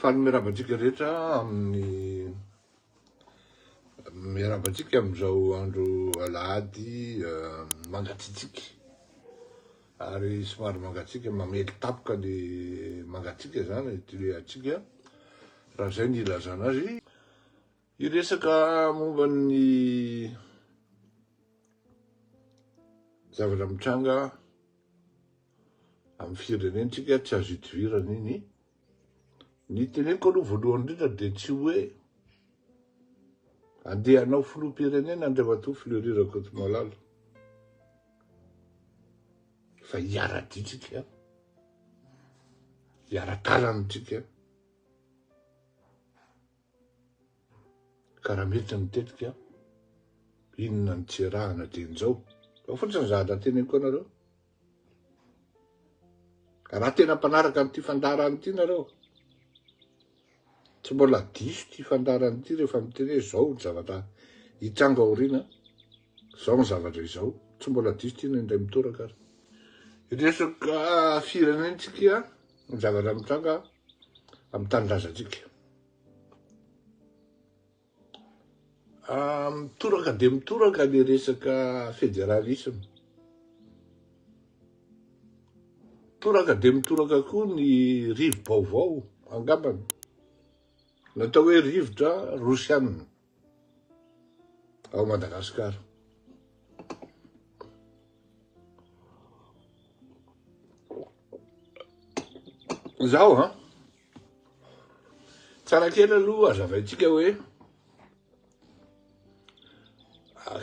Fanimerabantsika rehetra amin'ny miarabantsika amin'izao andro alahady mangatsiatsiaka. Ary somary mangatsiaka mamely tapoka ny mangatsiaka zany ty atsika raha zay ny ilazana azy. Iresaka momba ny zavatra mitranga amin'ny firenentsika tsy azo itovirana iny. Ny teneniko aloha voalohany indrindra dia tsy hoe andeha hanao filoham-pirenena andriamatoa Fleury Rakotomalala. Fa hiara-ditsika, hiara-talanitsika. Ka raha mety mitetika, inona ny tserahana dian'izao. Fa fotsiny zahatra teneniko anareo. Raha tena mpanaraka an'ity fandarana ity nareo, tsy mbola diso ty fandarana ity rehefa miteny hoe zao ny zavatra hitranga aoriana, zao ny zavatra izao, tsy mbola diso ty indray mitoraka ary. Resaka firenentsika ny zavatra mitranga amin'ny tanindrazantsika. Mitoraka dia mitoraka ny resaka fédéralisme. Mitoraka dia mitoraka koa ny rivo-baovao angambany. Natao hoe rivotra rosianina ao Madagasikara. Zaho tsara kely aloha azavaintsika hoe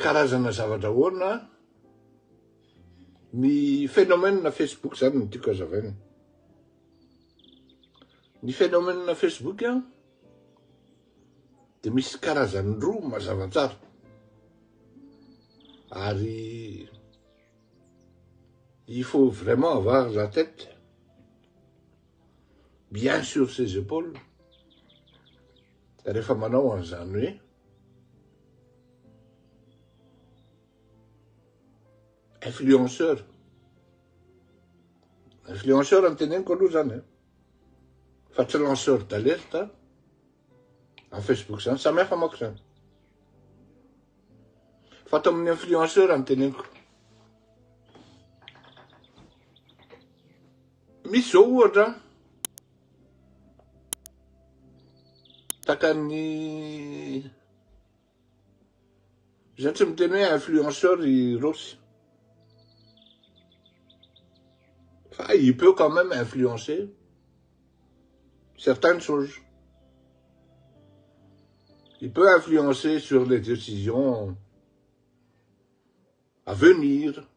karazana zavatra ahoana ny phénomène Facebook zany ny tiako hazavaina. Ny phénomène Facebook dia misy karazany roa mazava tsara. Ary il faut vraiment avoir la tête bien sur ses épaules rehefa manao an'izany hoe influenceur. Influenceur ny teneniko aloha zany fa tsy lanceur d'alerte en Facebook zany, samy hafa manko zany. Fa atao amin'ny influenceur ny teneniko. Misy zao ohatra takany zay tsy miteny hoe influenceur i Rosy. Il peut quand même influencer certaines choses. Il peut influencer sur les décisions à venir.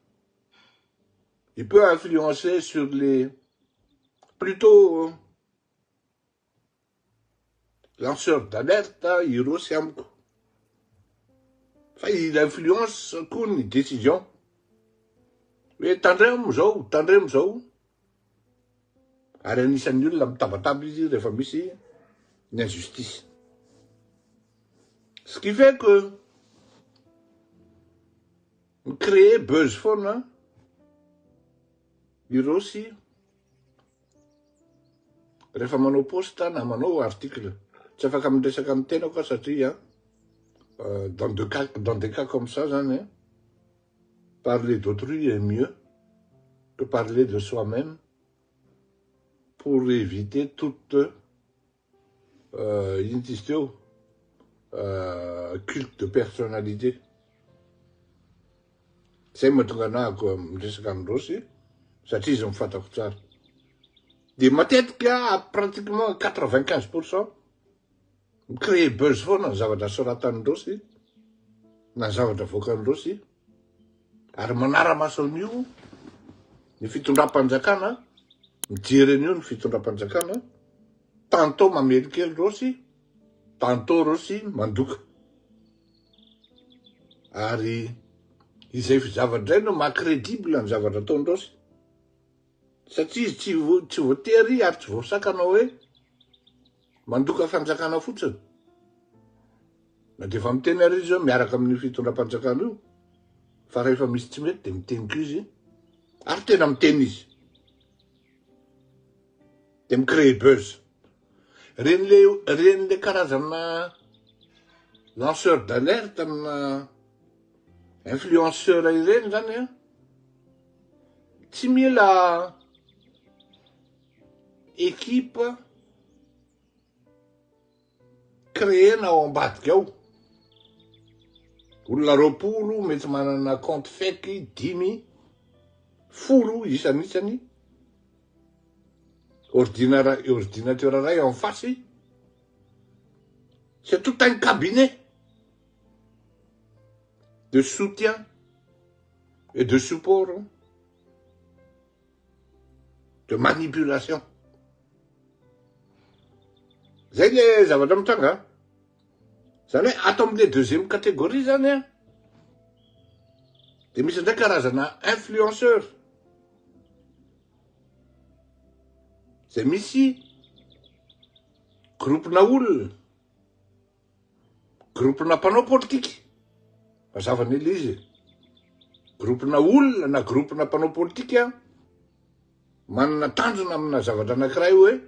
Il peut influencer sur les plutôt lanceurs d'alerte, Hirosiamko. Enfin, il influence une décision. Mais tandremo zao. Ary anisan'ny olona mitabataba izy rehefa misy ny injustice. Ce qui fait que créer buzz foana Hirosy rehefa manao posta na manao article. Tsy afaka miresaka amin'ny tena koa satria dans des cas comme ça zany parler d'autrui est mieux que parler de soi-même pour éviter toute culte de personnalité. Zay mahatonga anahako miresaka amin'ny Rosy satria izy mifantako tsara. Dia matetika pratiquement 95% micréer buzz foana ny zavatra soratan'ny Rosy na ny zavatra voakan'ny Rosy. Ary manara-maso an'io ny fitondram-panjakana, mijery an'io ny fitondram-panjakana, tantôt mamely kely Rosy, tantôt Rosy mandoka. Ary izay zavatra izay no maha-crédible ny zavatra ataony Rosy. Satria izy tsy voatery ary tsy voasakana hoe mandoka fanjakana fotsiny. Na dia efa miteny ary izy hoe miaraka amin'ny fitondram-panjakana io. Fa rehefa misy tsy mety dia miteny koa izy. Ary tena miteny izy. Dia micréer buzz. reny le karazana lanceur d'alerte amina influenceur ireny zany a tsy mila équipe créena ao ambadika ao. Olona 20 mety manana compte fake 10, 10 isan'isany. Ordinateur ray en face. C'est tout un cabinet de soutien et de support, de manipulation. Zay le zavatra mitranga. Zany hoe ato am'le deuxième catégorie zany a. De misy ndray karazana influenceur. Zay misy groupena olona, groupena mpanao politika. Mazava an'ile izy. Groupena olona na groupena mpanao politika manana tanjona amina zavatra anankiray hoe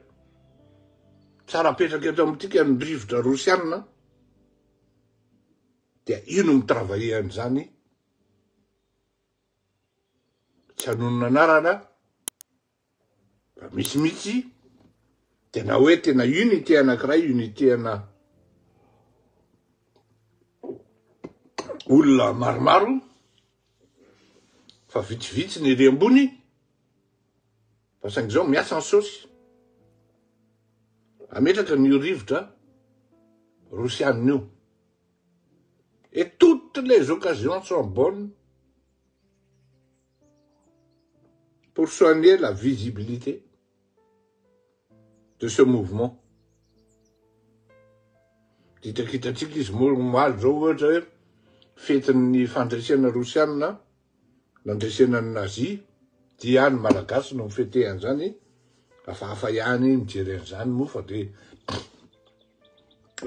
tsara apetraka eto amin'tika ny rivotra rosianina. Dia ino mitravaille an'izany? Tsy hanonona anarana. Fa misy tena hoe tena unité anankiray, unité ana olona maromaro. Fa vitsivitsy ny ery ambony. Fa saingy zao miasa ny saosy. Ametraka ny rivotra rosianina io. Et toutes les occasions sont bonnes pour soigner la visibilité de ce mouvement. Hitakitatsika izy momaly zao ohatra hoe fetin'ny fandresena rosianina, nandresena ny nazi, ty ihany malagasy no mifete an'izany, hafahafa ihany mijery an'izany moa fa de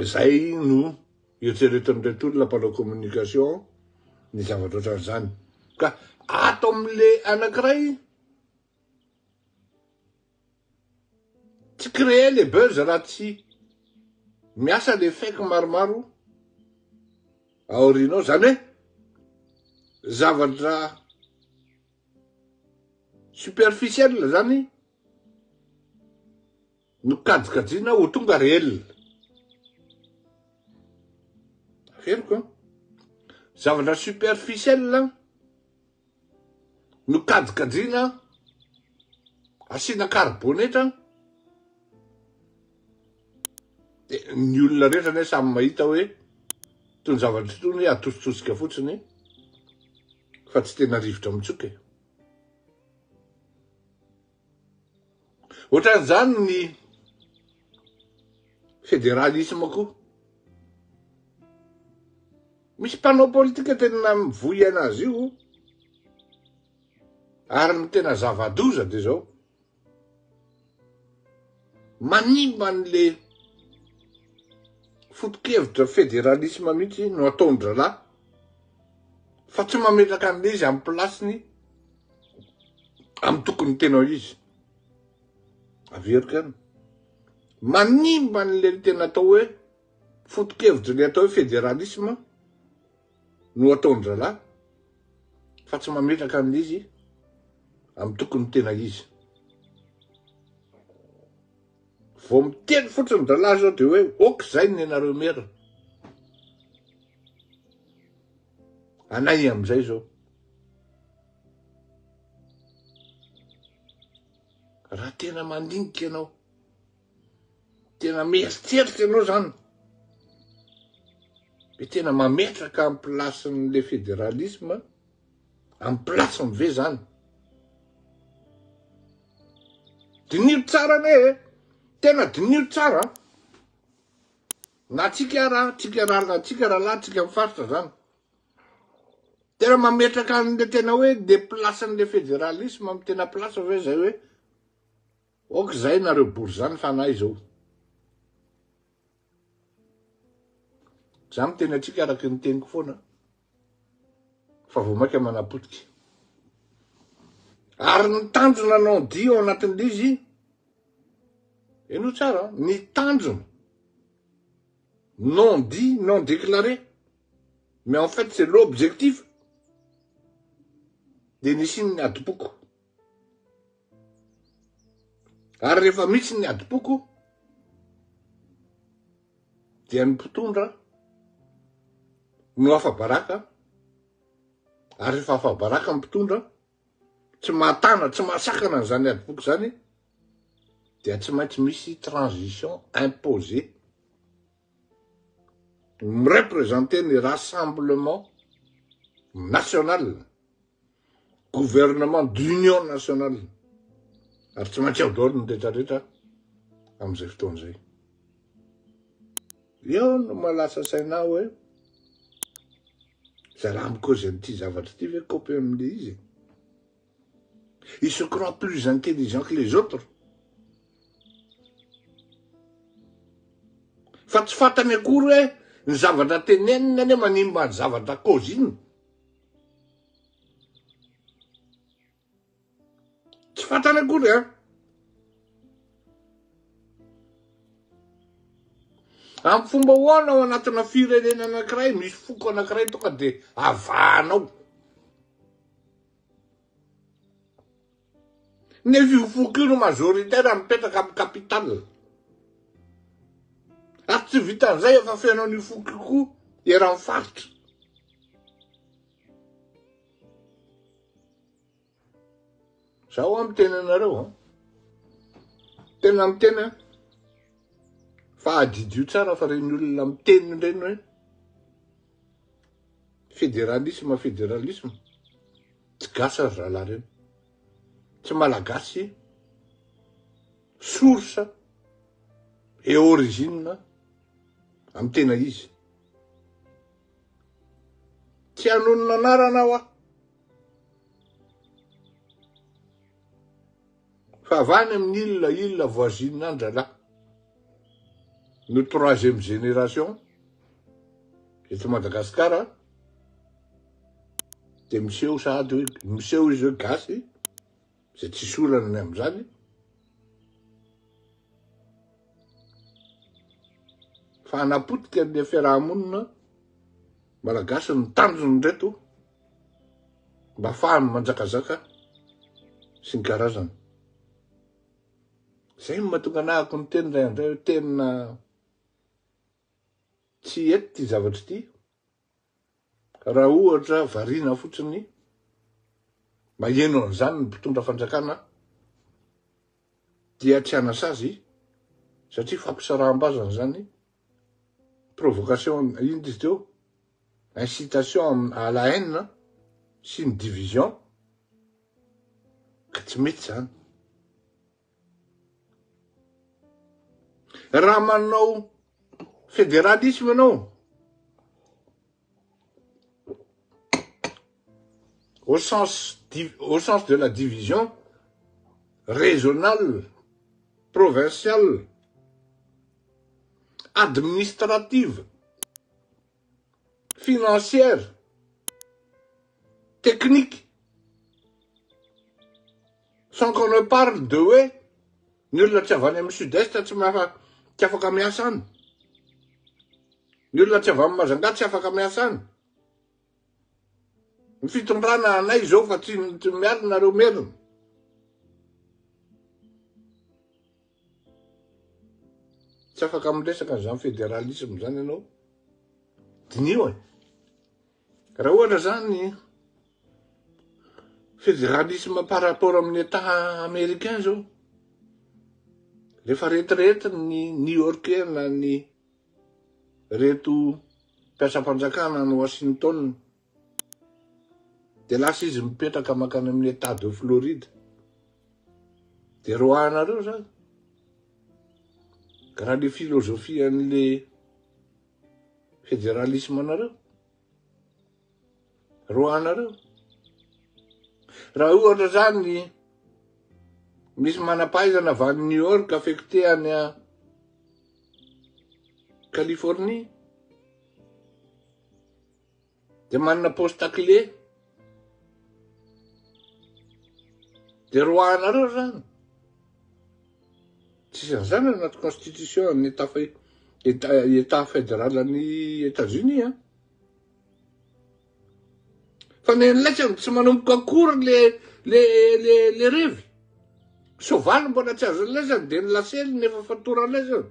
zay no eritreretin'reto olona mpanao communication ny zavatra ohatran'izany. Ka ato am'le anankiray tsy créer le buzz raha tsy miasa le fake maromaro aorianao, zany hoe zavatra superficiel zany no kajikajina ho tonga réel. Aferiko zavatra superficiel no kajikajina asina carbonate. Ny olona rehetra ne samy mahita hoe tony zavatra tony atositosika fotsiny fa tsy tena rivotra mitsoka. Ohatran'izany ny fédéralisme koa. Misy mpanao politika tena mivoy anazy io ary ny tena zava-doza de zao manimba an'le foto-kevitra fédéralisme mihitsy no ataondra lahy fa tsy mametraka an'le izy amin'ny plasiny amin'ny tokony tena izy. Averika any. Manimba an'le tena atao hoe foto-kevitra le atao hoe fédéralisme no ataondra lahy fa tsy mametraka an'le izy amin'ny tokony tena izy. Vao miteny fotsiny dralahy zao de hoe okizay ny anareo mera. Anay am'izay zao. Raha tena mandinika ianao, tena mieritseritsy ianao zany, de tena mametraka amin'ny plasin'le fédéralisme, amin'ny plasiny ve zany. Diniro tsara ne, tena diniro tsara. Na tsika raha lahy mifaritra zany. Tena mametraka an'le tena hoe de plasin'le fédéralisme amin'ny tena place ve zay hoe okizay nareo bory zany fa anay zao. Zany tena tsika araky ny teniko foana. Fa vao maika manapotika. Ary ny tanjona anao dio anatin'izy Et nous, ça, ni tanzon. Non dit, non déclaré. Mais en fait, c'est l'objectif des Nishin Atpuku. Arriva Mishin Atpuku. Dia mitondra no afabaraka ary rehefa afabaraka mitondra tsy mahatana tsy mahasakana an'izany adiboky zany dia tsy maintsy misy transition imposée représenter les rassemblements national gouvernement d'union nationale ary tsy maintsy ao daholo ny rehetrarehetra amin'izay fotoan'izay. Io no malasa saina hoe Salam cause un petit avantage copier me disent. Ils se croient plus intelligents que les autres. Fatany akory hoe ny zavatra tenenina ane manimba ny zavatra koziny. Tsy fatany akory Amin'ny fomba hoana ao anatina firenena anankiray misy foko anankiray tonga de avahanao. Nefa io foko io no majoritaire mipetraka amin'ny capitale. Ary tsy vitan'izay efa fenao ny foko io koa eran'ny faritra. Zao amin'ny tena anareo tena miteny fa adidy io tsara fa reny olona miteny reny hoe fédéralisme tsy gasy ry zalahy reny. Tsy malagasy source et origine amin'ny tena izy. Tsy hanonona anarana aho fa avany amin'ny île voisine andrala no troisième génération eto Madagasikara de miseho sady hoe miseho izy hoe gasy zay tsisy olana ny amin'izany fa hanapotika le fiarahamonina malagasy ny tanjony reto mba ahafahany manjakazaka sy ny karazany. Zay no mahatonga anahako ny teny ray andray hoe tena tsy eto ty zavatra ty raha ohatra variana fotsiny maheno an'izany ny mpitondra fanjakana dia tsy hanasazy satria fampisaraham-bazana zany provocation ino izy teo incitation à la haine sy ny division ka tsy mety zany. Raha manao fédéralisme anao au sens de la division régionale, provinciale, administrative, financière, technique, sans qu'on ne parle de hoe ny olona tsy avy any amin'ny sud-est tsy afaka miasa any. Ny olona tsy avy amin'ny Majunga tsy afaka miasa any. Ny fitondrana anay zao fa tsy miarina nareo merina. Tsy afaka miresaka an'izany fédéralisme zany ianao. Dinio e. Raha ohatra zany fédéralisme par rapport amin'ny État américain zao. Rehefa rehetrarehetra ny New-Yorkais na ny reto mpiasam-panjakana ny Washington de lasa izy mipetraka makany amin'ny État de Floride. De roahanareo zany raha le philosophie an'le fédéralisme anareo roahanareo. Raha ohatra zany misy manampahaizana avy any New York affecté any Californie de manana poste clé de roahanareo zany Tsisy an'izany anaty constitution ny état fédéral an'ny États-Unis hein. Fa ny laitsany tsy manomboka akory le revy. Soavaly mbola tsy azo laitsany de ny lasely nefa fatora laitsany.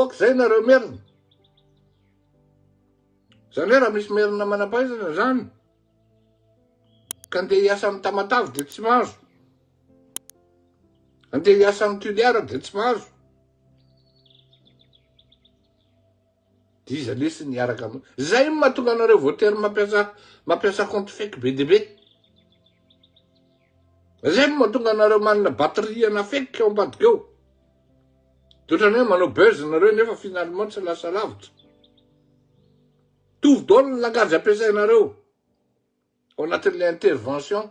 Ok zay nareo merina. Zany hoe raha misy merina manam-pahaizana zany. Ka andeha hiasa amin'ny Tamatavy de tsy mahazo. Andeha hiasa amin'ny Tuliara de tsy mahazo. Diza lesy niaraka amin'ny. Zay mahatonga anareo voatery mampiasa compte fake be de be. Zay mahatonga anareo manana batterie na fake ao ambadika eo. Ohatrany hoe manao buzz nareo nefa finalement tsy lasa lavitra. Tovy daholo ny langage ampiasainareo ao anatin'le intervention,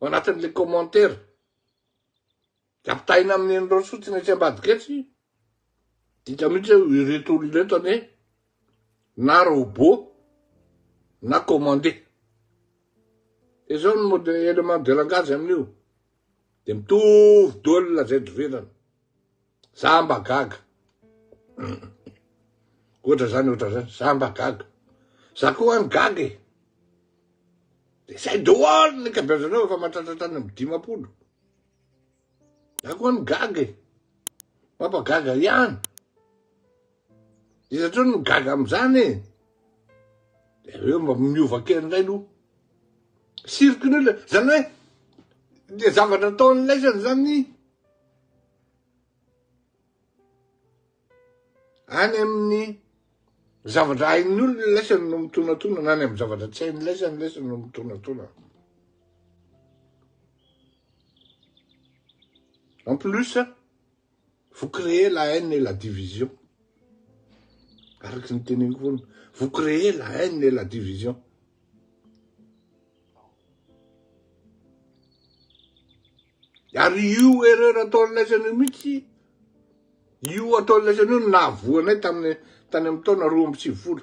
ao anatin'le commentaire. Apitaina amin'ny endreo fotsiny etsy ambadika etsy. Dita mihitsy hoe ireto olon'reto ane na robot na commandé. Et zao ny élément de langage amin'io. De mitovy daholo lazay drivelana. Samba gaga. Ohatra zany, samba gaga. Za koa ny gaga e. De zay daholo ny kabezanao efa mahatratratra amin'ny 10. Za koa ny gaga e. Mampagaga ihany. Izy atao ny gaga am'izany e. De eo mba miova kely indray no. Sirkin'olo. Zany hoe, de zavatra ataony laisany zany. Any amin'ny zavatra hain'olona laisany no mitonatona, na any amin'ny zavatra tsy hain'ny laisany no mitonatona. En plus, vous créez la haine et la division. Araky ny teneniko foana, vous créez la haine et la division. Ary io erreur ataony laisany mihitsy. Io ataony laisany io nahavoanay tany amin'ny taona 2020.